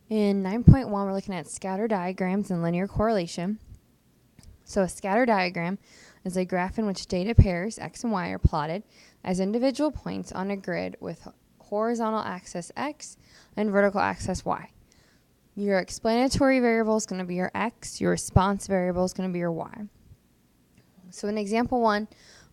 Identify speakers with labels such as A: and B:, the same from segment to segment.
A: In 9.1, we're looking at scatter diagrams and linear correlation. So a scatter diagram is a graph in which data pairs, x and y, are plotted as individual points on a grid with horizontal axis x and vertical axis y. Your explanatory variable is going to be your x. Your response variable is going to be your y. So in example 1,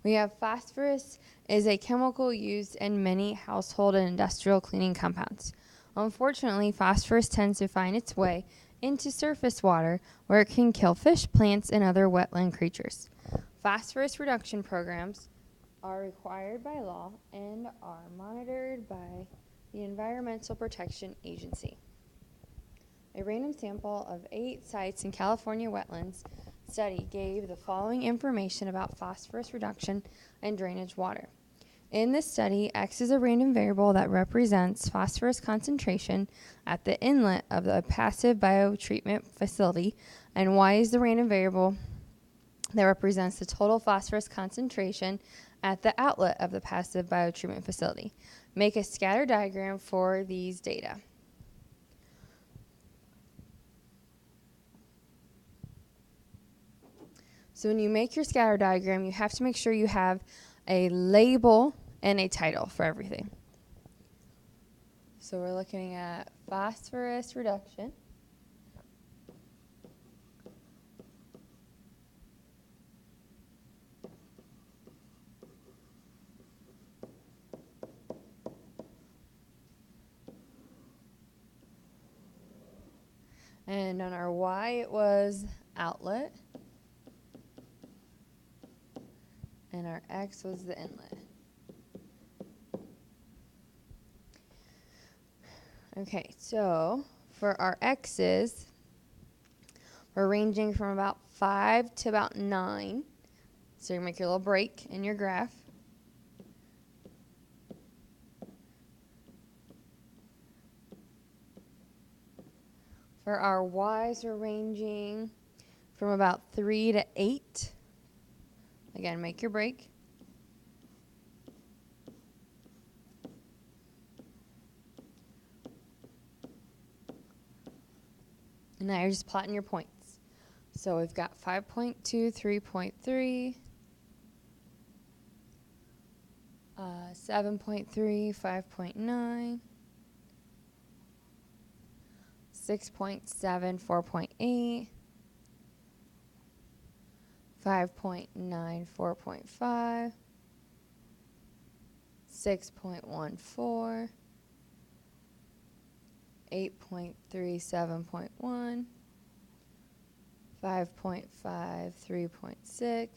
A: we have phosphorus is a chemical used in many household and industrial cleaning compounds. Unfortunately, phosphorus tends to find its way into surface water where it can kill fish, plants, and other wetland creatures. Phosphorus reduction programs are required by law and are monitored by the Environmental Protection Agency. A random sample of 8 sites in California wetlands study gave the following information about phosphorus reduction and drainage water. In this study, X is a random variable that represents phosphorus concentration at the inlet of the passive biotreatment facility, and Y is the random variable that represents the total phosphorus concentration at the outlet of the passive biotreatment facility. Make a scatter diagram for these data. So when you make your scatter diagram, you have to make sure you have a label and a title for everything. So we're looking at phosphorus reduction. And on our Y, it was outlet. And our X was the inlet. Okay, so for our X's, we're ranging from about 5 to about 9. So you make your little break in your graph. For our Y's, we're ranging from about 3 to 8. Again, make your break. And now you're just plotting your points. So we've got 5.2, 3.3, 7.3, 5.9, 6.7, 4.8, 5.9, 4.5, 6.14, 8.3, 7.1, 5.5, 3.6,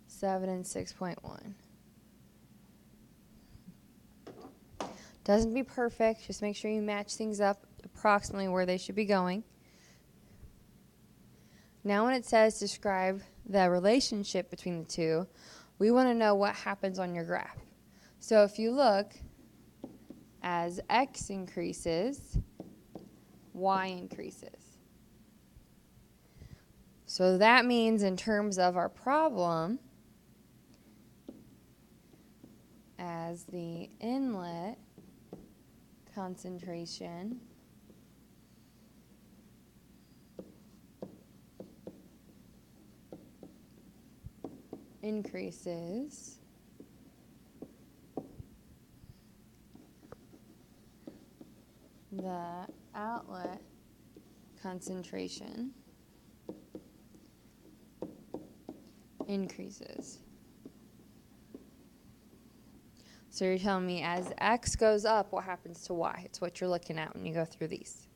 A: 7, and 6.1. Doesn't be perfect, just make sure you match things up approximately where they should be going. Now when it says describe the relationship between the two, we want to know what happens on your graph. So if you look, as X increases, Y increases. So that means in terms of our problem, as the inlet concentration increases, the outlet concentration increases. So you're telling me as X goes up, what happens to Y? It's what you're looking at when you go through these.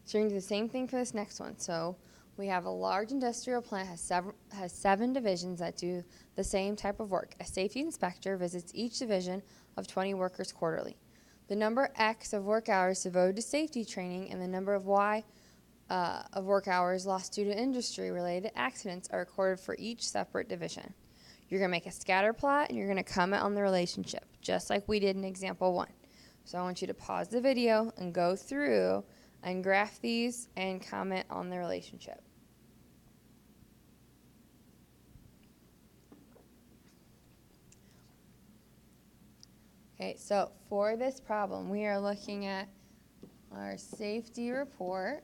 A: So you're going to do the same thing for this next one. So we have a large industrial plant has 7 divisions that do the same type of work. A safety inspector visits each division of 20 workers quarterly. The number X of work hours devoted to safety training and the number of Y of work hours lost due to industry-related accidents are recorded for each separate division. You're going to make a scatter plot and you're going to comment on the relationship, just like we did in example 1. So I want you to pause the video and go through and graph these and comment on the relationship. Okay, so for this problem, we are looking at our safety report.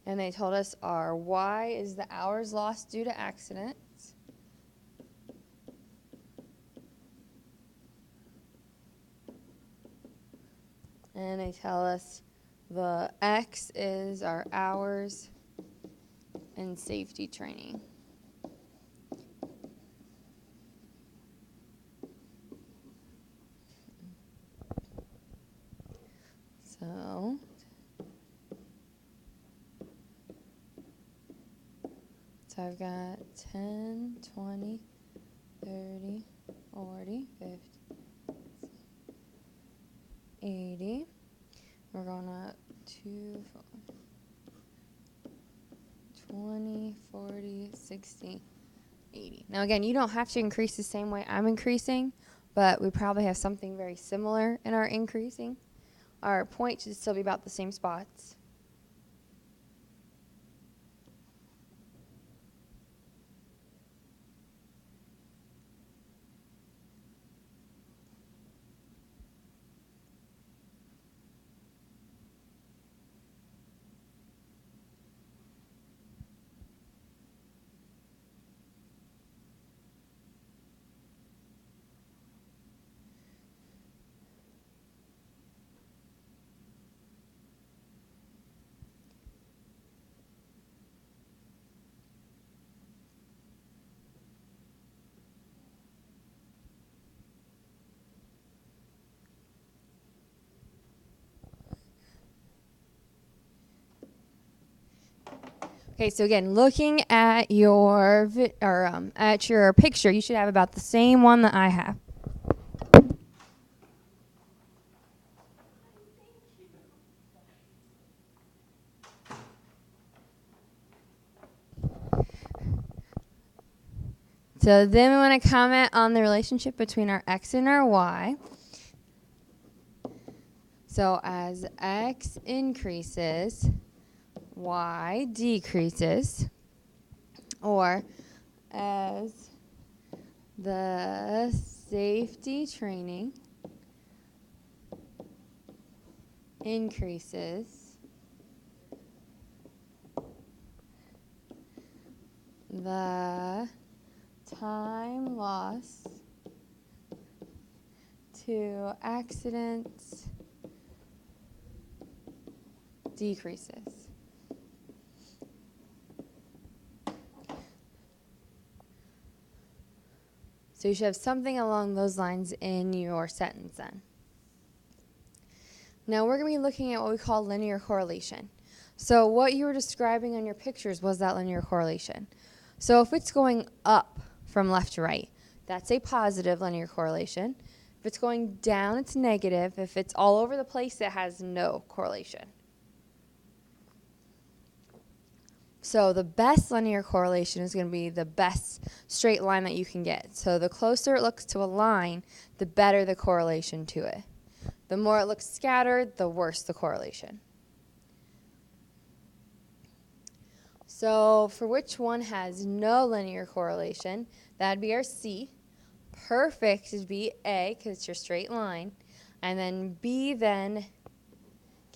A: And they told us our Y is the hours lost due to accidents. And they tell us the X is our hours in safety training. So I've got 10, 20, 30, 40, 50, 80. We're going up to 20, 40, 60, 80. Now again, you don't have to increase the same way I'm increasing, but we probably have something very similar in our increasing. Our point should still be about the same spots. Okay, so again, looking at your at your picture, you should have about the same one that I have. So then we want to comment on the relationship between our X and our Y. So as X increases, Y decreases, or as the safety training increases, the time lost to accidents decreases. So you should have something along those lines in your sentence then. Now we're going to be looking at what we call linear correlation. So what you were describing on your pictures was that linear correlation. So if it's going up from left to right, that's a positive linear correlation. If it's going down, it's negative. If it's all over the place, it has no correlation. So the best linear correlation is going to be the best straight line that you can get. So the closer it looks to a line, the better the correlation to it. The more it looks scattered, the worse the correlation. So for which one has no linear correlation, that'd be our C. Perfect would be A, because it's your straight line. And then B then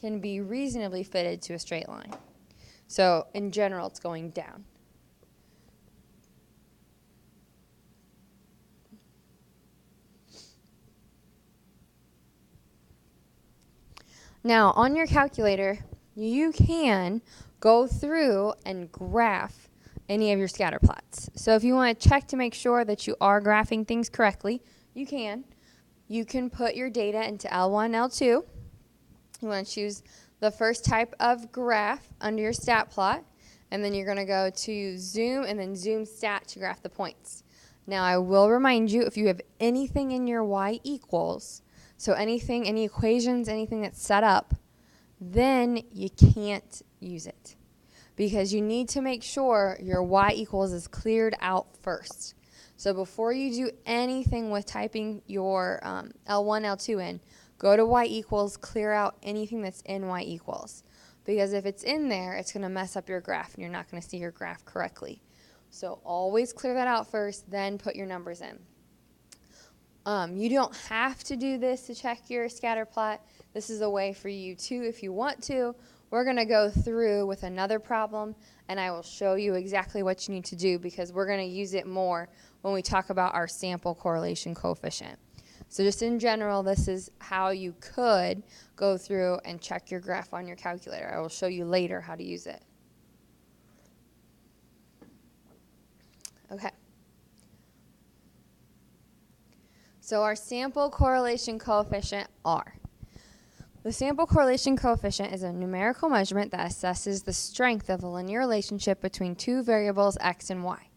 A: can be reasonably fitted to a straight line. So in general, it's going down. Now, on your calculator, you can go through and graph any of your scatter plots. So if you want to check to make sure that you are graphing things correctly, you can. You can put your data into L1, L2. You want to choose the first type of graph under your stat plot, and then you're going to go to zoom and then zoom stat to graph the points. Now I will remind you, if you have anything in your y equals, so anything, any equations, anything that's set up, then you can't use it, because you need to make sure your y equals is cleared out first. So before you do anything with typing your L1, L2 in, go to y equals, clear out anything that's in y equals. because if it's in there, it's going to mess up your graph and you're not going to see your graph correctly. So always clear that out first, then put your numbers in. You don't have to do this to check your scatter plot. This is a way for you to, if you want to. We're going to go through with another problem, and I will show you exactly what you need to do because we're going to use it more when we talk about our sample correlation coefficient. So just in general, this is how you could go through and check your graph on your calculator. I will show you later how to use it. Okay. So our sample correlation coefficient, R. The sample correlation coefficient is a numerical measurement that assesses the strength of a linear relationship between two variables x and y.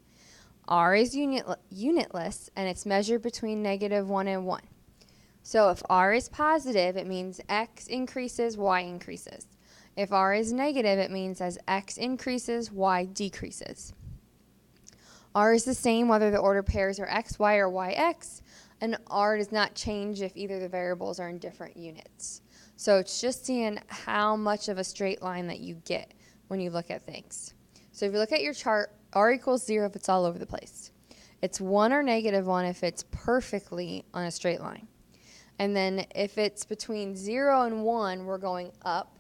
A: R is unitless, and it's measured between -1 and 1. So if R is positive, it means x increases, y increases. If R is negative, it means as x increases, y decreases. R is the same whether the ordered pairs are x, y, or y, x, and R does not change if either the variables are in different units. So it's just seeing how much of a straight line that you get when you look at things. So if you look at your chart, R equals 0 if it's all over the place. It's 1 or -1 if it's perfectly on a straight line. And then if it's between 0 and 1, we're going up.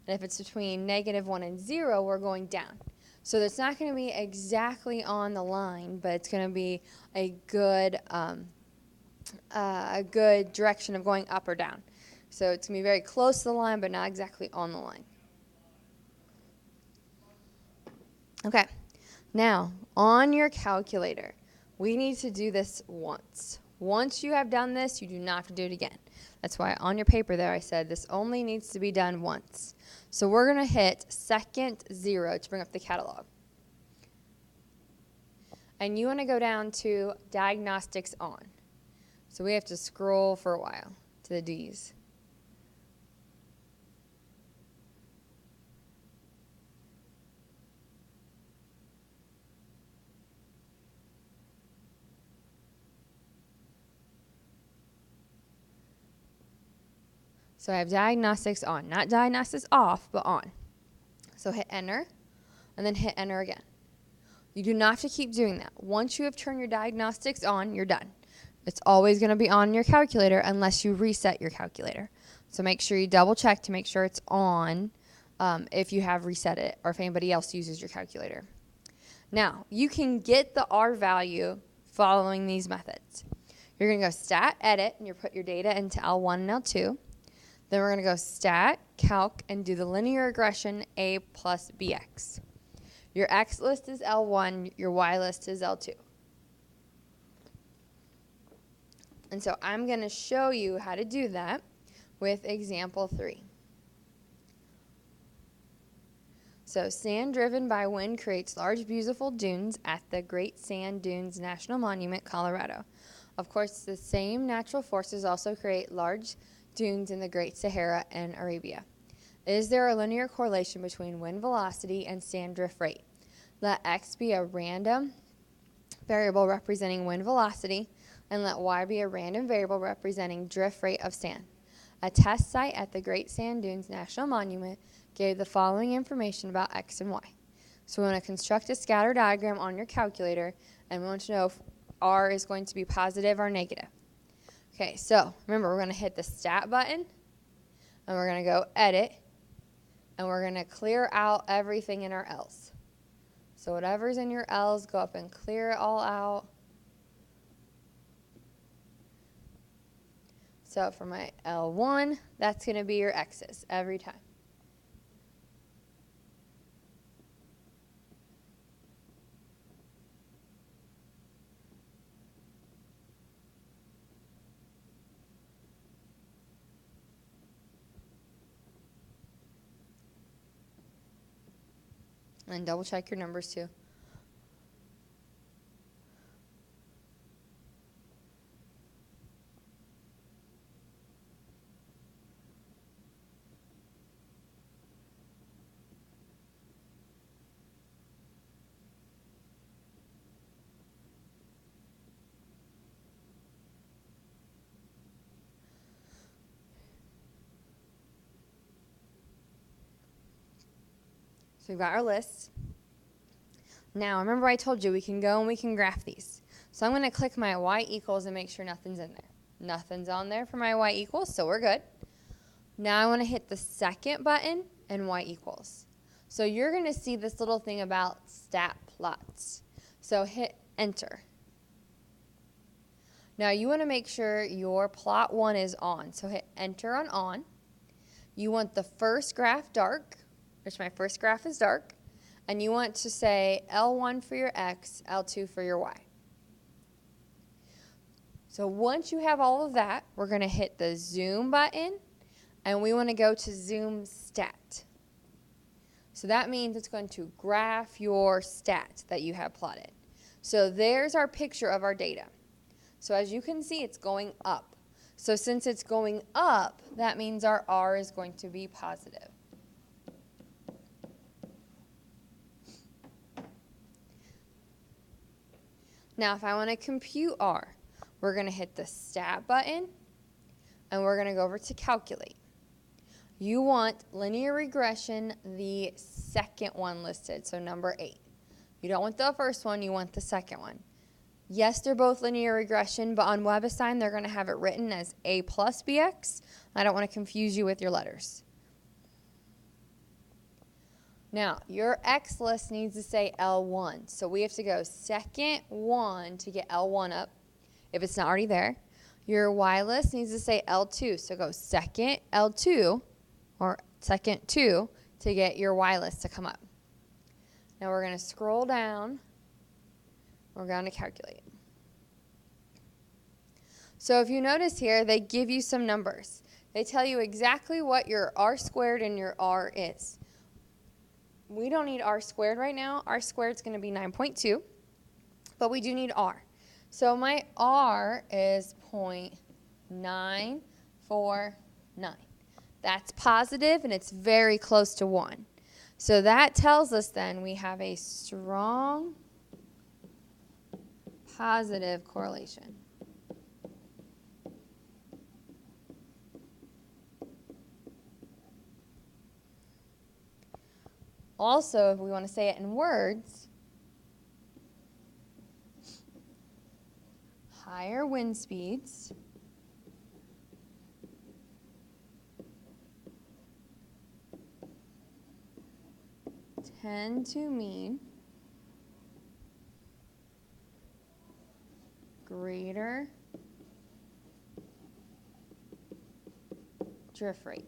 A: And if it's between -1 and 0, we're going down. So it's not going to be exactly on the line, but it's going to be a good direction of going up or down. So it's going to be very close to the line, but not exactly on the line. Okay, now on your calculator, we need to do this once. Once you have done this, you do not have to do it again. That's why on your paper there I said this only needs to be done once. So we're going to hit second 0 to bring up the catalog. And you want to go down to diagnostics on. So we have to scroll for a while to the D's. So I have diagnostics on, not diagnostics off, but on. So hit enter, and then hit enter again. You do not have to keep doing that. Once you have turned your diagnostics on, you're done. It's always going to be on your calculator unless you reset your calculator. So make sure you double check to make sure it's on if you have reset it or if anybody else uses your calculator. Now, you can get the R value following these methods. You're going to go stat, edit, and you put your data into L1 and L2. Then we're going to go stat, calc, and do the linear regression A plus BX. Your X list is L1, your Y list is L2. And so I'm going to show you how to do that with example 3. So sand driven by wind creates large beautiful dunes at the Great Sand Dunes National Monument, Colorado. Of course, the same natural forces also create large dunes in the Great Sahara and Arabia. Is there a linear correlation between wind velocity and sand drift rate? Let X be a random variable representing wind velocity, and let Y be a random variable representing drift rate of sand. A test site at the Great Sand Dunes National Monument gave the following information about X and Y. So we want to construct a scatter diagram on your calculator, and we want to know if R is going to be positive or negative. Okay, so remember, we're going to hit the stat button, and we're going to go edit, and we're going to clear out everything in our L's. So whatever's in your L's, go up and clear it all out. So for my L1, that's going to be your X's every time. And double check your numbers too. So we've got our list. Now, remember I told you we can go and we can graph these. So I'm going to click my y equals and make sure nothing's in there. Nothing's on there for my y equals, so we're good. Now I want to hit the second button and y equals. So you're going to see this little thing about stat plots. So hit enter. Now you want to make sure your plot 1 is on. So hit enter on on. You want the first graph dark, which my first graph is dark. And you want to say L1 for your X, L2 for your Y. So once you have all of that, we're going to hit the zoom button, and we want to go to zoom stat. So that means it's going to graph your stat that you have plotted. So there's our picture of our data. So as you can see, it's going up. So since it's going up, that means our R is going to be positive. Now, if I want to compute R, we're going to hit the stat button, and we're going to go over to calculate. You want linear regression, the second one listed, so number 8. You don't want the first one, you want the second one. Yes, they're both linear regression, but on WebAssign, they're going to have it written as A plus BX. I don't want to confuse you with your letters. Now, your X list needs to say L1, so we have to go second 1 to get L1 up, if it's not already there. Your Y list needs to say L2, so go second L2, or second 2, to get your Y list to come up. Now we're going to scroll down. We're going to calculate. So if you notice here, they give you some numbers. They tell you exactly what your R squared and your R is. We don't need R squared right now. R squared is going to be 9.2, but we do need R. So my R is 0.949. That's positive, and it's very close to 1. So that tells us then we have a strong positive correlation. Also, if we want to say it in words, higher wind speeds tend to mean greater drift rates.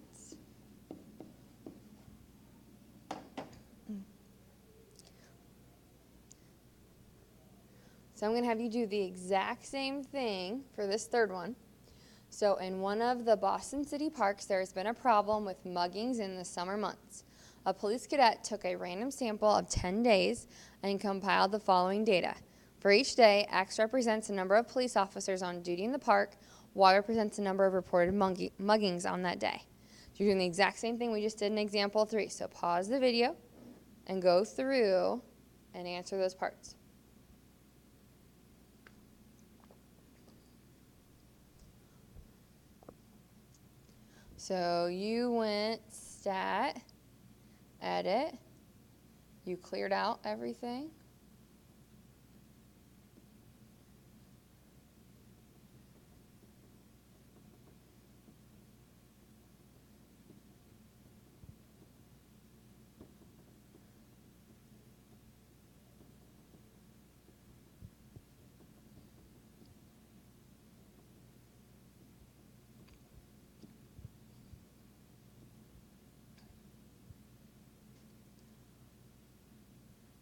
A: So I'm going to have you do the exact same thing for this third one. So in one of the Boston City parks, there has been a problem with muggings in the summer months. A police cadet took a random sample of 10 days and compiled the following data. For each day, X represents the number of police officers on duty in the park, Y represents the number of reported muggings on that day. So you're doing the exact same thing we just did in example 3. So pause the video and go through and answer those parts. So you went stat, edit, you cleared out everything.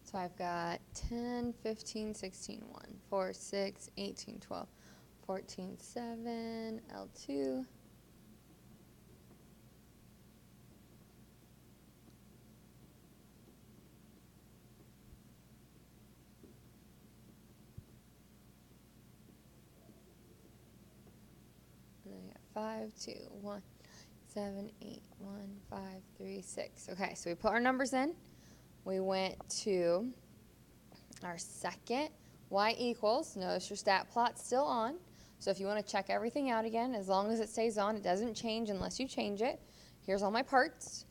A: So I've got 10, 15, 16, 1, 4, 6, 18, 12, 14, 7, L2. And then I got 5, 2, 1, 7, 8, 1, 5, 3, 6. Okay, so we put our numbers in. We went to our second y equals. Notice your stat plot's still on. So if you want to check everything out again, as long as it stays on, it doesn't change unless you change it. Here's all my parts.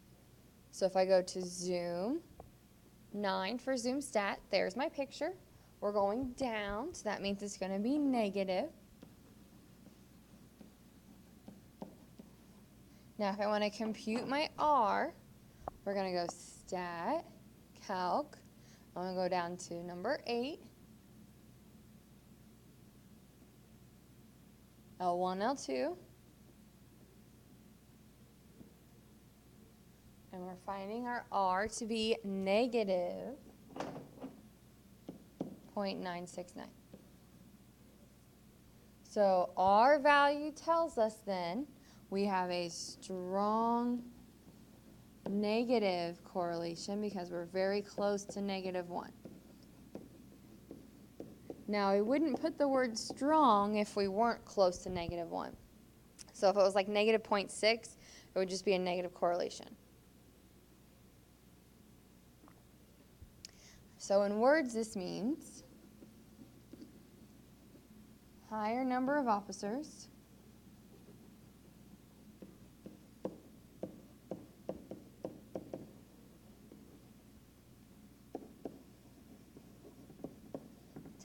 A: So if I go to zoom, 9 for Zoom stat. There's my picture. We're going down, so that means it's going to be negative. Now, if I want to compute my R, we're going to go stat, calc. I'm going to go down to number 8. L1, L2. And we're finding our R to be negative 0.969. So our value tells us then we have a strong negative correlation because we're very close to -1. Now, we wouldn't put the word strong if we weren't close to -1. So if it was like -0.6, it would just be a negative correlation. So in words, this means higher number of officers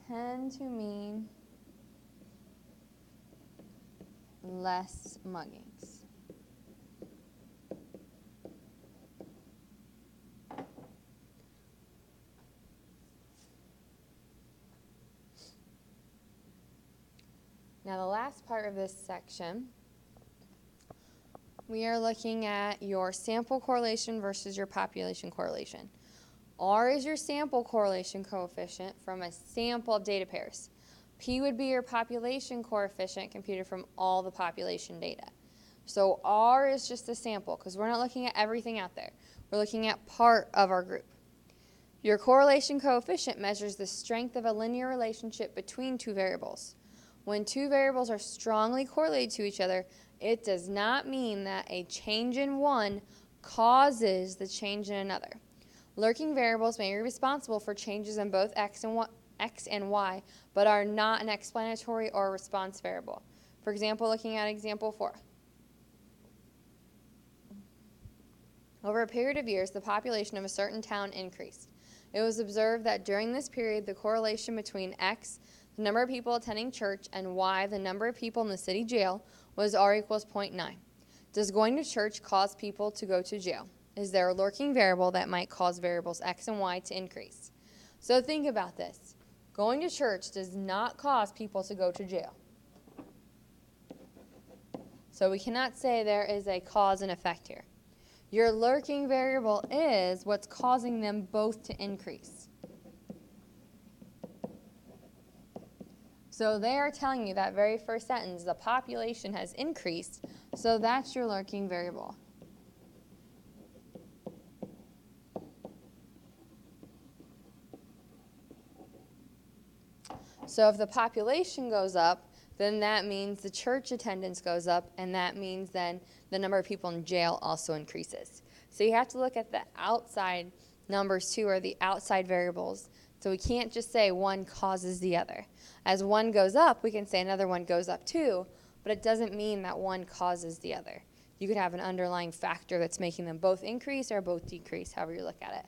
A: tend to mean less muggings. Now the last part of this section, we are looking at your sample correlation versus your population correlation. R is your sample correlation coefficient from a sample of data pairs. P would be your population coefficient computed from all the population data. So R is just a sample because we're not looking at everything out there. We're looking at part of our group. Your correlation coefficient measures the strength of a linear relationship between two variables. When two variables are strongly correlated to each other, it does not mean that a change in one causes the change in another. Lurking variables may be responsible for changes in both x and y, but are not an explanatory or response variable. For example, looking at example 4. Over a period of years, the population of a certain town increased. It was observed that during this period, the correlation between x, the number of people attending church, and y, the number of people in the city jail, was R equals 0.9. Does going to church cause people to go to jail? Is there a lurking variable that might cause variables x and y to increase? So think about this. Going to church does not cause people to go to jail. So we cannot say there is a cause and effect here. Your lurking variable is what's causing them both to increase. So they are telling you that very first sentence, the population has increased, so that's your lurking variable. So if the population goes up, then that means the church attendance goes up, and that means then the number of people in jail also increases. So you have to look at the outside numbers too, or the outside variables. So we can't just say one causes the other. As one goes up, we can say another one goes up too, but it doesn't mean that one causes the other. You could have an underlying factor that's making them both increase or both decrease, however you look at it.